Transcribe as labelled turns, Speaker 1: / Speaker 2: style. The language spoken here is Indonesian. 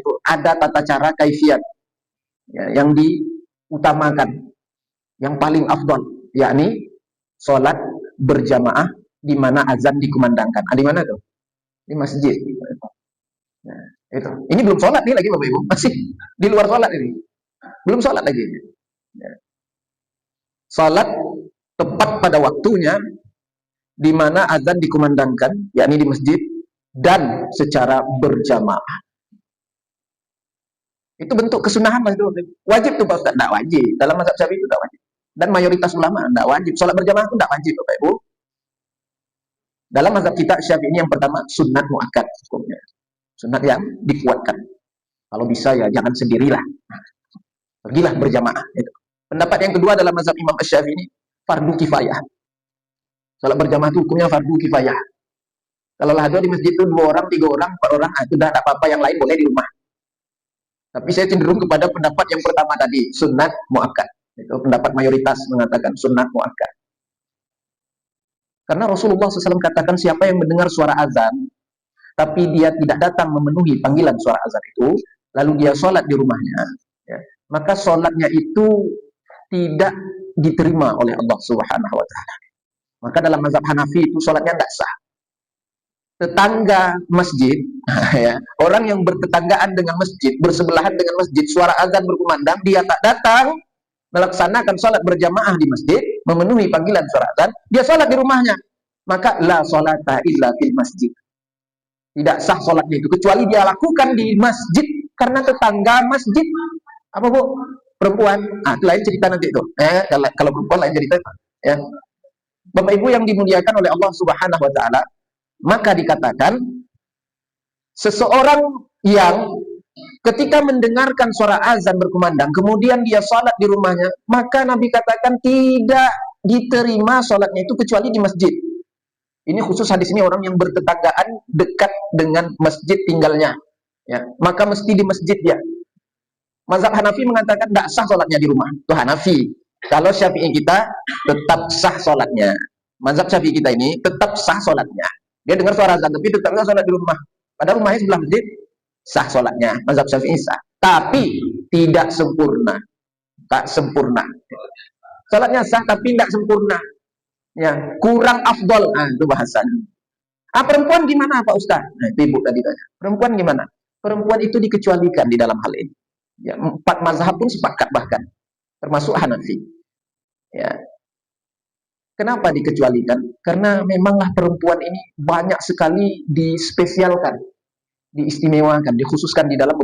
Speaker 1: itu ada tata cara kaifiat ya, yang diutamakan, yang paling afdal, yakni sholat berjamaah di mana azan dikumandangkan. Di mana tuh? Di masjid. Nah, itu. Ini belum sholat nih lagi Bapak Ibu, masih di luar sholat ini, belum sholat lagi. Ya. Sholat tepat pada waktunya, di mana azan dikumandangkan, yakni di masjid, dan secara berjamaah. Itu bentuk kesunahan Mas. Wajib tuh Pak Ustaz? Tidak wajib. Dalam mazhab Syafi'i itu tidak wajib. Dan mayoritas ulama tidak wajib. Sholat berjamaah itu tidak wajib Bapak Ibu. Dalam mazhab kita Syafi'i yang pertama sunat muakkad hukumnya. Sunat yang dikuatkan. Kalau bisa ya jangan sendirilah. Pergilah berjamaah. Itu. Pendapat yang kedua dalam mazhab Imam Syafi'i ini fardu kifayah. Sholat berjamaah itu hukumnya fardu kifayah. Kalau ada di masjid itu 2 orang, 3 orang, 4 orang, itu sudah tidak apa-apa, yang lain boleh di rumah. Tapi saya cenderung kepada pendapat yang pertama tadi, sunat muakkad. Itu pendapat mayoritas mengatakan sunat muakkad. Karena Rasulullah SAW katakan siapa yang mendengar suara azan, tapi dia tidak datang memenuhi panggilan suara azan itu, lalu dia sholat di rumahnya, ya, maka sholatnya itu tidak diterima oleh Allah Subhanahu Wa Taala. Maka dalam mazhab Hanafi itu sholatnya tidak sah. Tetangga masjid, ya, orang yang bertetanggaan dengan masjid, bersebelahan dengan masjid, suara azan berkumandang, dia tak datang melaksanakan sholat berjamaah di masjid, memenuhi panggilan suara azan, dia sholat di rumahnya, maka la sholata illa fil masjid. Tidak sah sholatnya itu, kecuali dia lakukan di masjid, karena tetangga masjid, apa Bu? Perempuan, itu lain cerita nanti itu. Kalau perempuan lain cerita, ya. Bapak Ibu yang dimuliakan oleh Allah Subhanahu Wa Taala, maka dikatakan seseorang yang ketika mendengarkan suara azan berkumandang, kemudian dia sholat di rumahnya, maka Nabi katakan tidak diterima sholatnya itu kecuali di masjid. Ini khusus hadis ini orang yang bertetanggaan dekat dengan masjid tinggalnya, ya, maka mesti di masjid dia. Mazhab Hanafi mengatakan tidak sah sholatnya di rumah, itu Hanafi. Kalau Syafi'i kita tetap sah sholatnya. Mazhab Syafi'i kita ini tetap sah sholatnya. Dia dengar suara azan, tapi tetap nggak sholat di rumah. Padahal rumahnya sebelah masjid, sah sholatnya. Mazhab Syafi'i sah. Tapi tidak sempurna. Tak sempurna. Sholatnya sah, tapi tidak sempurna. Ya, kurang afdol. Itu bahasanya. Perempuan gimana Pak Ustaz? Nah, itu Ibu tadi tanya. Perempuan gimana? Perempuan itu dikecualikan di dalam hal ini. Ya, 4 mazhab pun sepakat bahkan. Termasuk Hanafi. Ya. Kenapa dikecualikan? Karena memanglah perempuan ini banyak sekali dispesialkan, diistimewakan, dikhususkan di dalam